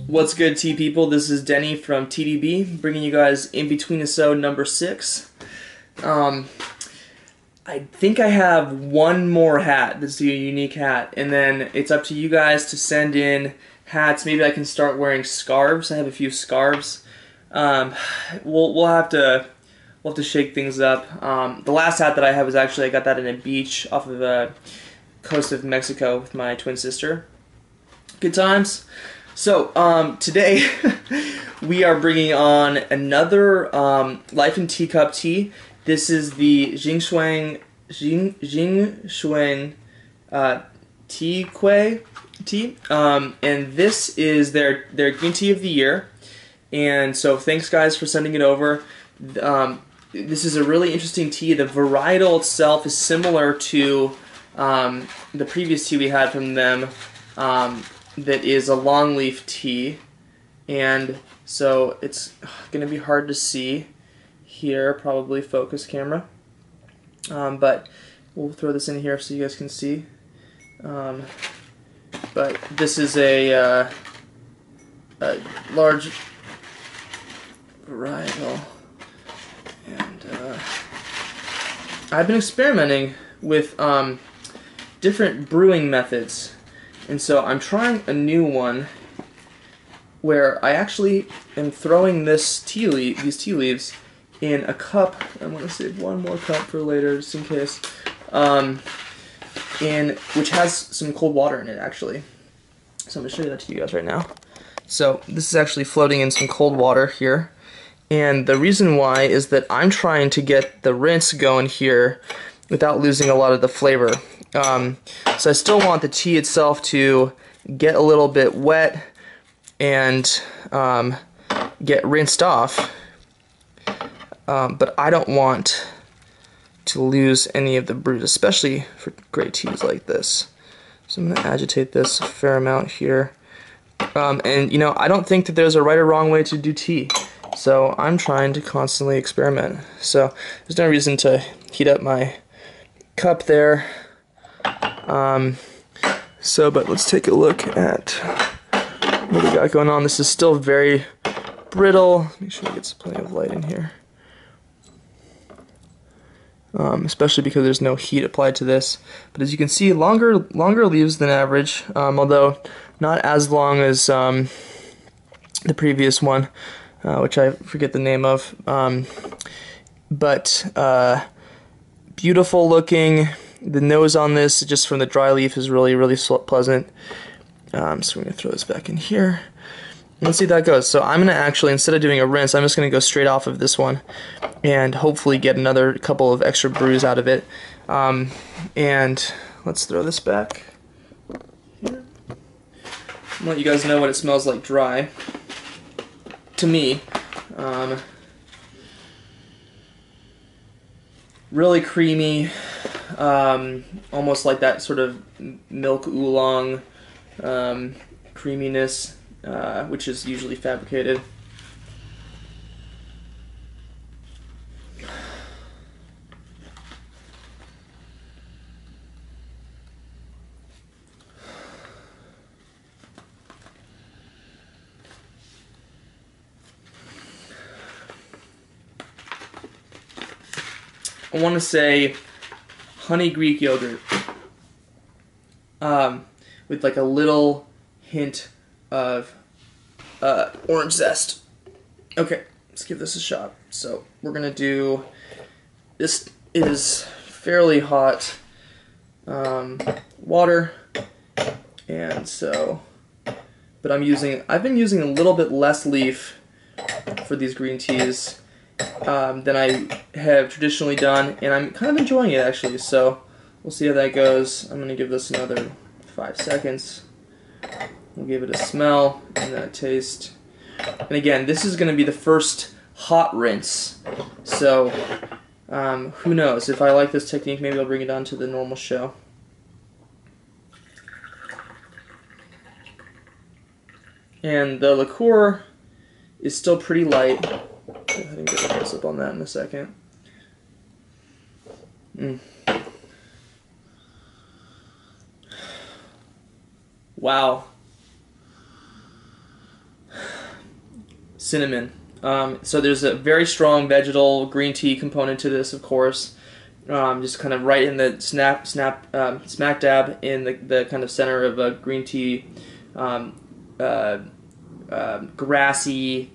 What's good, tea people? This is Denny from TDB, bringing you guys InBetweenIsode number 6. I think I have one more hat that's a unique hat, and then it's up to you guys to send in hats. Maybe I can start wearing scarves. I have a few scarves. We'll have to shake things up. The last hat that I have is actually, I got that in a beach off of the coast of Mexico with my twin sister. Good times. So today we are bringing on another Life in Teacup tea. This is the Jing tea quay tea, and this is their green tea of the year. And so thanks guys for sending it over. This is a really interesting tea. The varietal itself is similar to the previous tea we had from them. That is a longleaf tea, and so it's going to be hard to see here, probably focus camera, but we'll throw this in here so you guys can see. But this is a large varietal, and I've been experimenting with different brewing methods. And so I'm trying a new one where I actually am throwing these tea leaves in a cup. I'm going to save one more cup for later just in case. Which has some cold water in it actually. So I'm going to show you that to you guys right now. So this is actually floating in some cold water here. And the reason why is that I'm trying to get the rinse going here without losing a lot of the flavor. So I still want the tea itself to get a little bit wet and get rinsed off, but I don't want to lose any of the brews, especially for great teas like this. So I'm going to agitate this a fair amount here. And you know, I don't think that there's a right or wrong way to do tea, so I'm trying to constantly experiment. So there's no reason to heat up my cup there. But let's take a look at what we got going on. This is still very brittle. Make sure it gets plenty of light in here. Especially because there's no heat applied to this. But as you can see, longer leaves than average, although not as long as the previous one, which I forget the name of. But beautiful looking. The nose on this, just from the dry leaf, is really pleasant. So we're going to throw this back in here. Let's see how that goes. So I'm going to actually, instead of doing a rinse, I'm just going to go straight off of this one and hopefully get another couple of extra brews out of it. And let's throw this back here. I'll let you guys know what it smells like dry. To me, really creamy. Almost like that sort of milk oolong creaminess, which is usually fabricated. I want to say honey Greek yogurt, with like a little hint of orange zest. Okay, let's give this a shot. So we're gonna do, this is fairly hot water, and so, but I've been using a little bit less leaf for these green teas than I have traditionally done, and I'm kind of enjoying it actually, so we'll see how that goes. I'm going to give this another 5 seconds. We'll give it a smell and then a taste. And again, this is going to be the first hot rinse, so who knows, if I like this technique, maybe I'll bring it on to the normal show. And the liqueur is still pretty light. Go ahead and get a close up on that in a second. Wow. Cinnamon. So there's a very strong vegetal green tea component to this, of course. Just kind of right in the smack dab in the kind of center of a green tea, grassy,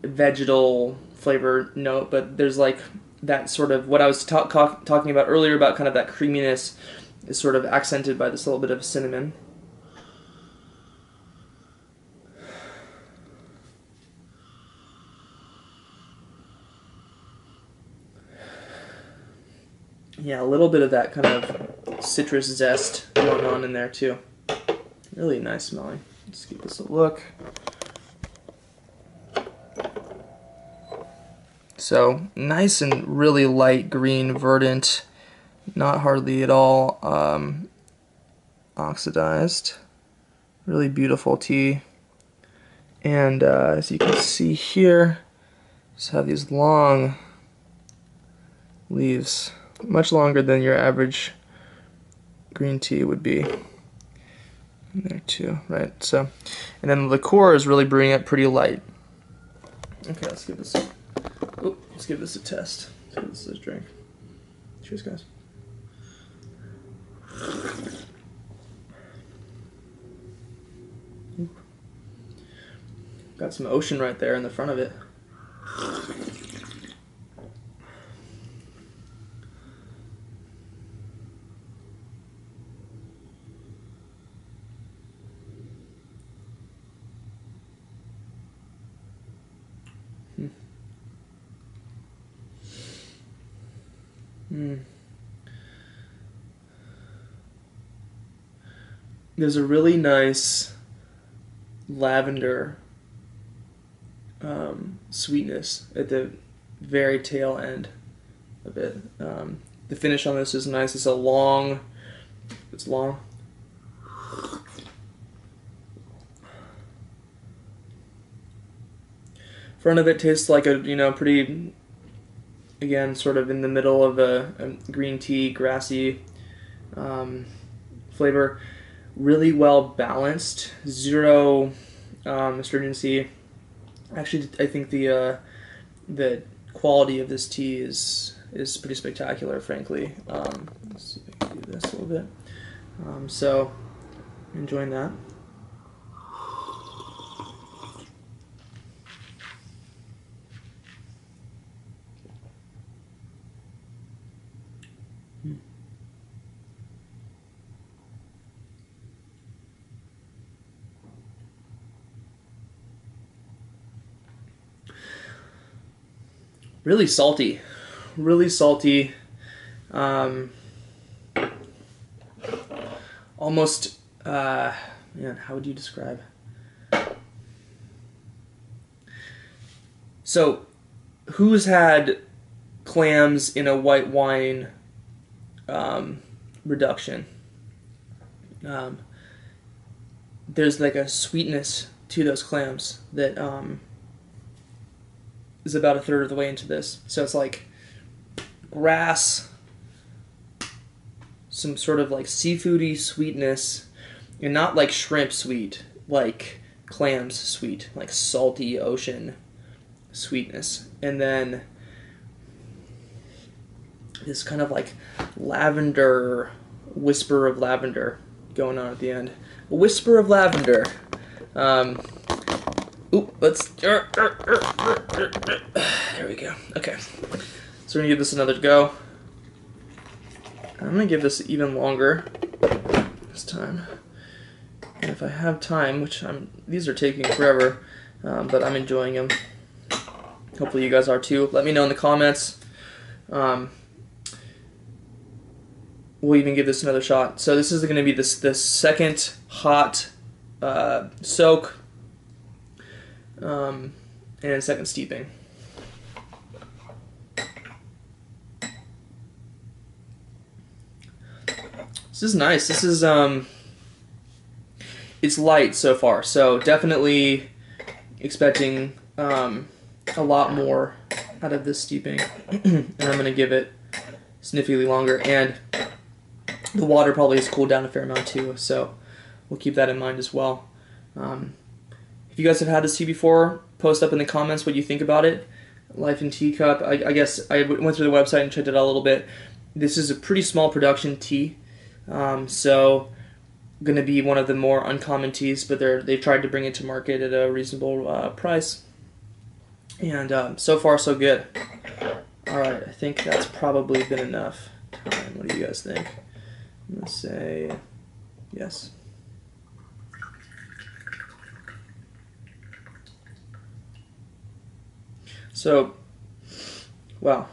vegetal flavor note. But there's like that sort of what I was talking about earlier about kind of that creaminess is sort of accented by this little bit of cinnamon. Yeah, a little bit of that kind of citrus zest going on in there too. Really nice smelling. Let's give this a look. So nice and really light green, verdant, not hardly at all oxidized. Really beautiful tea. And as you can see here, just have these long leaves. Much longer than your average green tea would be. In there too, right? So, and then the liqueur is really brewing up pretty light. Okay, let's give this a test. Let's give this a drink. Cheers, guys. Got some ocean right there in the front of it. There's a really nice lavender sweetness at the very tail end of it. The finish on this is nice. It's long. Front of it tastes like a pretty, again, sort of in the middle of a green tea, grassy flavor. Really well balanced, zero astringency. Actually, I think the quality of this tea is pretty spectacular, frankly. Let's see if I can do this a little bit. So, enjoying that. Really salty, almost, man, how would you describe? So, who's had clams in a white wine reduction? There's like a sweetness to those clams that is about a third of the way into this. So it's like grass, some sort of like seafoody sweetness, and not like shrimp sweet, like clams sweet, like salty ocean sweetness. And then this kind of like lavender, whisper of lavender going on at the end. A whisper of lavender. Let's... There we go. Okay. So we're going to give this another go. I'm going to give this even longer this time. And if I have time, which these are taking forever, but I'm enjoying them. Hopefully you guys are too. Let me know in the comments. We'll even give this another shot. So this is going to be the second hot soak and second steeping. This is nice. This is it's light so far, so definitely expecting a lot more out of this steeping. And I'm gonna give it significantly longer. And The water probably has cooled down a fair amount too, so we'll keep that in mind as well. If you guys have had this tea before, post up in the comments what you think about it. Life in Teacup, I guess I went through the website and checked it out a little bit. This is a pretty small production tea, so going to be one of the more uncommon teas, but they've tried to bring it to market at a reasonable price. And so far, so good. Alright, I think that's probably been enough time. What do you guys think? I'm going to say yes. So, wow,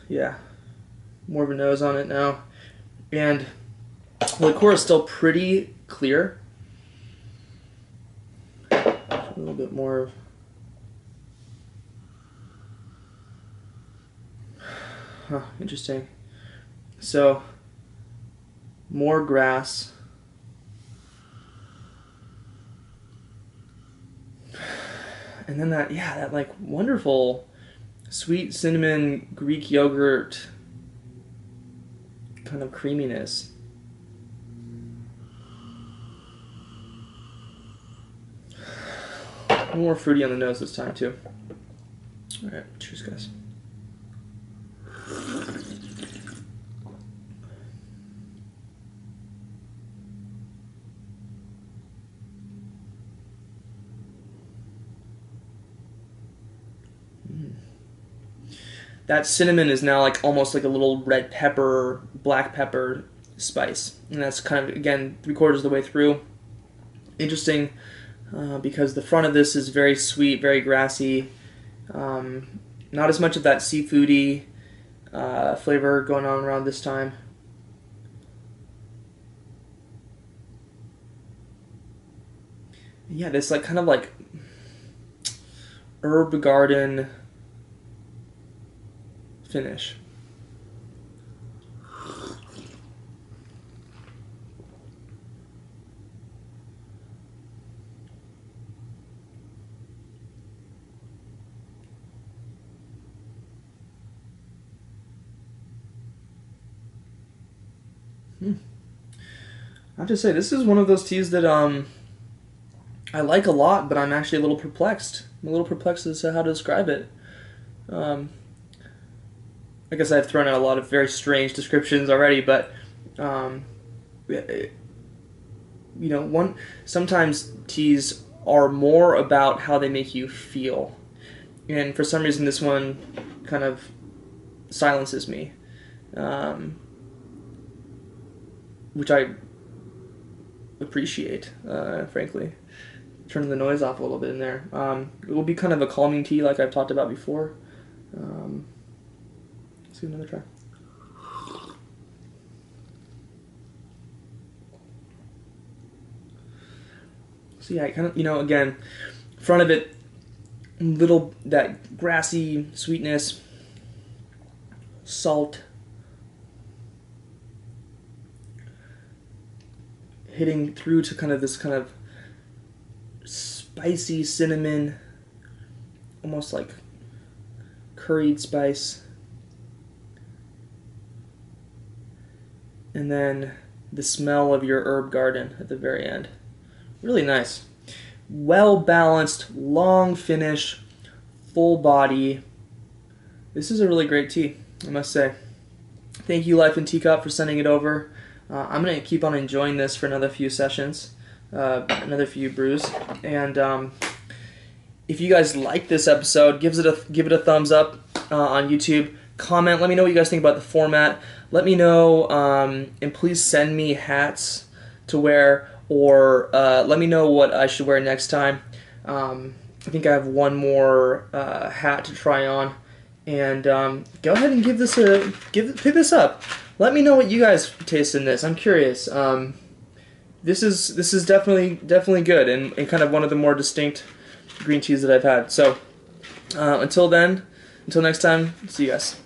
yeah, more of a nose on it now. And the liqueur is still pretty clear. A little bit more. Huh, interesting. So, more grass. And then that like wonderful sweet cinnamon Greek yogurt kind of creaminess. A little more fruity on the nose this time too. Alright, cheers guys. That cinnamon is now like almost like a little red pepper, black pepper spice. And that's kind of, again, 3/4 of the way through. Interesting because the front of this is very sweet, very grassy. Not as much of that seafoody flavor going on around this time. Yeah, this like kind of like herb garden finish. I have to say, this is one of those teas that I like a lot, but I'm actually a little perplexed. I'm a little perplexed as to how to describe it. I guess I've thrown out a lot of very strange descriptions already, but sometimes teas are more about how they make you feel, and for some reason this one kind of silences me, which I appreciate, frankly. Turning the noise off a little bit in there. It will be kind of a calming tea, like I've talked about before. Let's give another try. So yeah, I kind of, again, front of it, little that grassy sweetness, salt, hitting through to kind of this kind of spicy cinnamon, almost like curried spice. And then the smell of your herb garden at the very end. Really nice. Well balanced, long finish, full body. This is a really great tea, I must say. Thank you, Life in Teacup, for sending it over. I'm going to keep on enjoying this for another few sessions, another few brews. And if you guys like this episode, give it a thumbs up on YouTube. Comment, let me know what you guys think about the format. Let me know, and please send me hats to wear, or let me know what I should wear next time. I think I have one more hat to try on, and go ahead and pick this up. Let me know what you guys taste in this. I'm curious. This is definitely good, and kind of one of the more distinct green teas that I've had. So until next time, see you guys.